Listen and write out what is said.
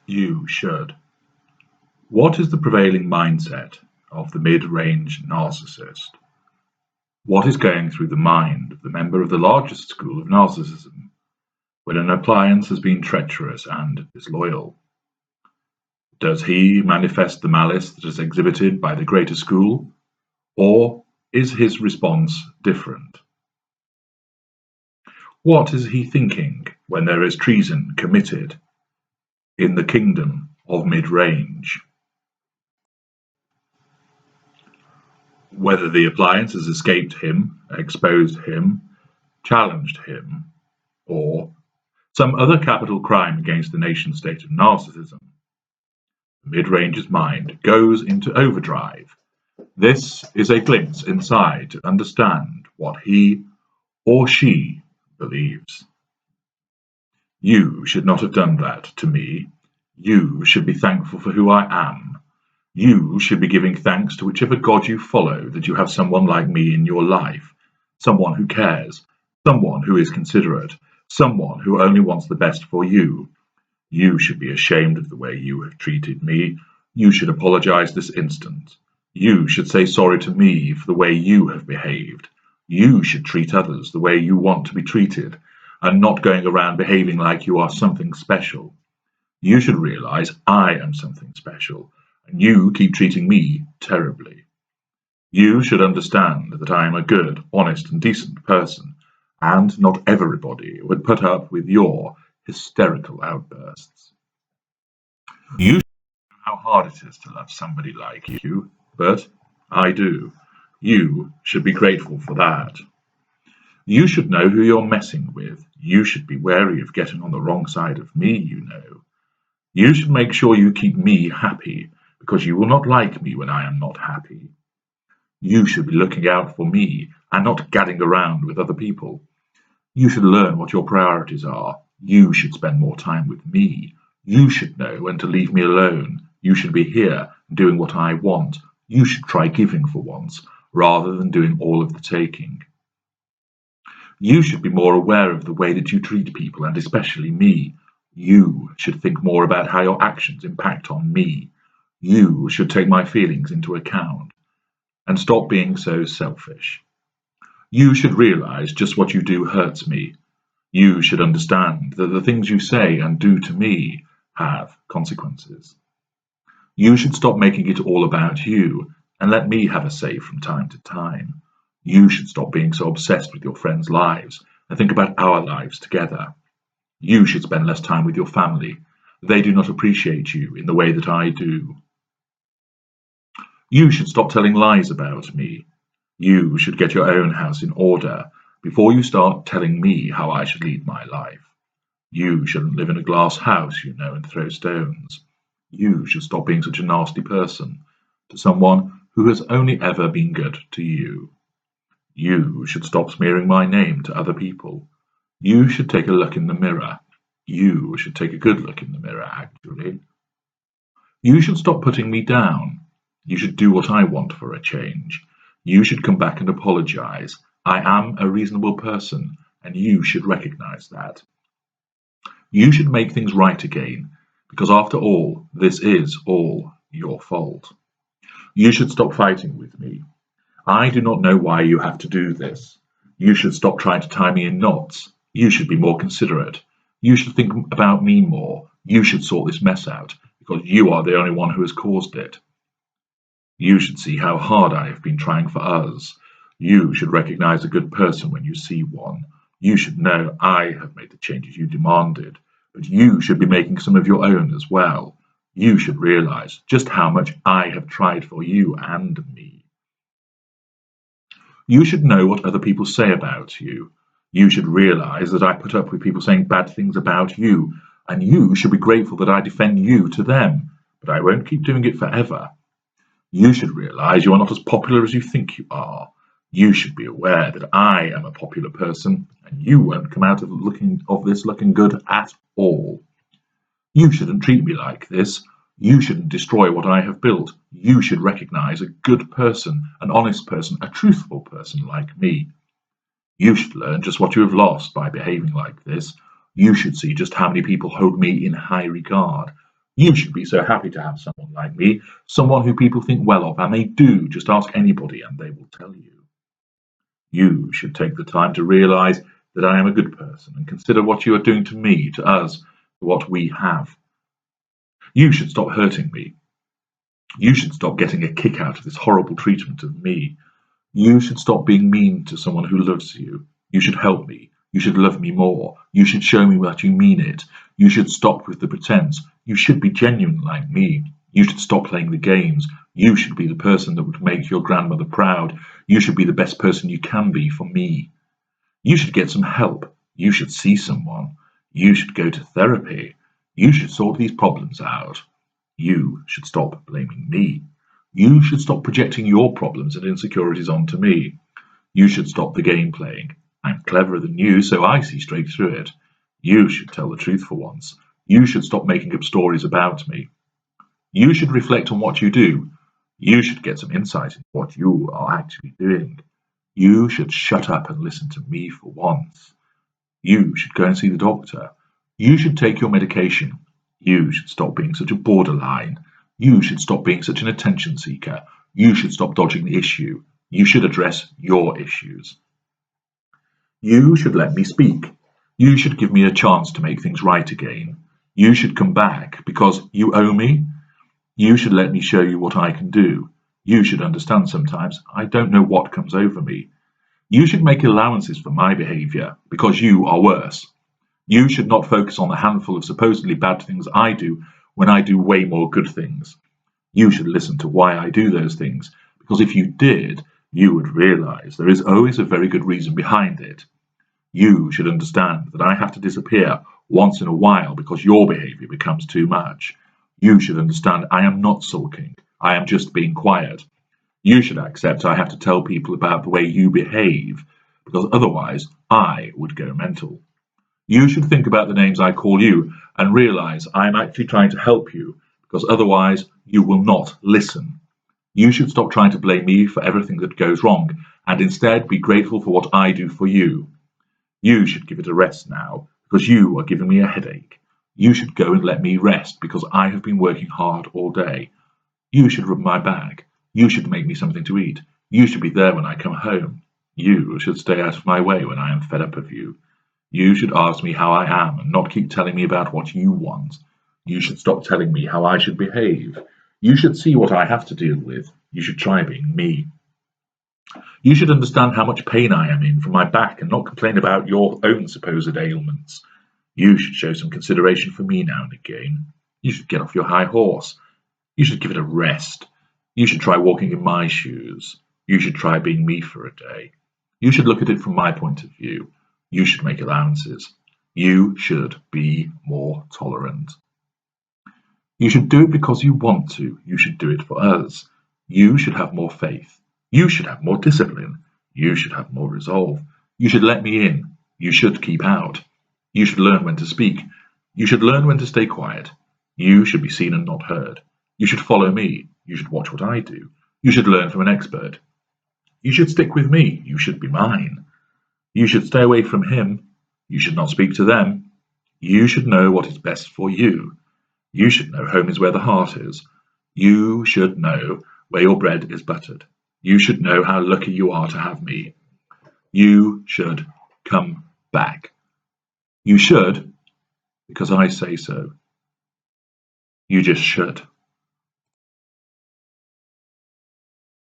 You should. What is the prevailing mindset of the mid-range narcissist? What is going through the mind of the member of the largest school of narcissism when an appliance has been treacherous and disloyal? Does he manifest the malice that is exhibited by the greater school, or is his response different? What is he thinking when there is treason committed in the kingdom of mid-range? Whether the appliance has escaped him, exposed him, challenged him, or some other capital crime against the nation-state of narcissism, the mid-ranger's mind goes into overdrive. This is a glimpse inside to understand what he or she believes. You should not have done that to me. You should be thankful for who I am. You should be giving thanks to whichever God you follow that you have someone like me in your life, someone who cares, someone who is considerate, someone who only wants the best for you. You should be ashamed of the way you have treated me. You should apologize this instant. You should say sorry to me for the way you have behaved. You should treat others the way you want to be treated, and not going around behaving like you are something special. You should realize I am something special, and you keep treating me terribly. You should understand that I am a good, honest, and decent person, and not everybody would put up with your hysterical outbursts. You should know how hard it is to love somebody like you, but I do. You should be grateful for that. You should know who you're messing with. You should be wary of getting on the wrong side of me, you know. You should make sure you keep me happy, because you will not like me when I am not happy. You should be looking out for me and not gadding around with other people. You should learn what your priorities are. You should spend more time with me. You should know when to leave me alone. You should be here doing what I want. You should try giving for once, rather than doing all of the taking. You should be more aware of the way that you treat people, and especially me. You should think more about how your actions impact on me. You should take my feelings into account and stop being so selfish. You should realize just what you do hurts me. You should understand that the things you say and do to me have consequences. You should stop making it all about you and let me have a say from time to time. You should stop being so obsessed with your friends' lives and think about our lives together. You should spend less time with your family. They do not appreciate you in the way that I do. You should stop telling lies about me. You should get your own house in order before you start telling me how I should lead my life. You shouldn't live in a glass house, you know, and throw stones. You should stop being such a nasty person to someone who has only ever been good to you. You should stop smearing my name to other people. You should take a look in the mirror. You should take a good look in the mirror, actually. You should stop putting me down. You should do what I want for a change. You should come back and apologize. I am a reasonable person, and you should recognize that. You should make things right again, because after all, this is all your fault. You should stop fighting with me. I do not know why you have to do this. You should stop trying to tie me in knots. You should be more considerate. You should think about me more. You should sort this mess out, because you are the only one who has caused it. You should see how hard I have been trying for us. You should recognize a good person when you see one. You should know I have made the changes you demanded, but you should be making some of your own as well. You should realize just how much I have tried for you and me. You should know what other people say about you. You should realize that I put up with people saying bad things about you, and you should be grateful that I defend you to them, but I won't keep doing it forever. You should realize you are not as popular as you think you are. You should be aware that I am a popular person, and you won't come out of this looking good at all. You shouldn't treat me like this. You shouldn't destroy what I have built. You should recognize a good person, an honest person, a truthful person like me. You should learn just what you have lost by behaving like this. You should see just how many people hold me in high regard. You should be so happy to have someone like me, someone who people think well of, and they do. Just ask anybody and they will tell you. You should take the time to realize that I am a good person and consider what you are doing to me, to us, what we have. You should stop hurting me. You should stop getting a kick out of this horrible treatment of me. You should stop being mean to someone who loves you. You should help me. You should love me more. You should show me that you mean it. You should stop with the pretense. You should be genuine like me. You should stop playing the games. You should be the person that would make your grandmother proud. You should be the best person you can be for me. You should get some help. You should see someone. You should go to therapy. You should sort these problems out. You should stop blaming me. You should stop projecting your problems and insecurities onto me. You should stop the game playing. I'm cleverer than you, so I see straight through it. You should tell the truth for once. You should stop making up stories about me. You should reflect on what you do. You should get some insight into what you are actually doing. You should shut up and listen to me for once. You should go and see the doctor. You should take your medication. You should stop being such a borderline. You should stop being such an attention seeker. You should stop dodging the issue. You should address your issues. You should let me speak. You should give me a chance to make things right again. You should come back because you owe me. You should let me show you what I can do. You should understand sometimes I don't know what comes over me. You should make allowances for my behavior because you are worse. You should not focus on the handful of supposedly bad things I do when I do way more good things. You should listen to why I do those things, because if you did, you would realize there is always a very good reason behind it. You should understand that I have to disappear once in a while because your behavior becomes too much. You should understand I am not sulking. I am just being quiet. You should accept I have to tell people about the way you behave, because otherwise I would go mental. You should think about the names I call you and realize I am actually trying to help you, because otherwise you will not listen. You should stop trying to blame me for everything that goes wrong and instead be grateful for what I do for you. You should give it a rest now, because you are giving me a headache. You should go and let me rest, because I have been working hard all day. You should rub my back. You should make me something to eat. You should be there when I come home. You should stay out of my way when I am fed up of you. You should ask me how I am and not keep telling me about what you want. You should stop telling me how I should behave. You should see what I have to deal with. You should try being me. You should understand how much pain I am in from my back and not complain about your own supposed ailments. You should show some consideration for me now and again. You should get off your high horse. You should give it a rest. You should try walking in my shoes. You should try being me for a day. You should look at it from my point of view. You should make allowances. You should be more tolerant. You should do it because you want to. You should do it for us. You should have more faith. You should have more discipline. You should have more resolve. You should let me in. You should keep out. You should learn when to speak. You should learn when to stay quiet. You should be seen and not heard. You should follow me. You should watch what I do. You should learn from an expert. You should stick with me. You should be mine. You should stay away from him. You should not speak to them. You should know what is best for you. You should know home is where the heart is. You should know where your bread is buttered. You should know how lucky you are to have me. You should come back. You should, because I say so. You just should.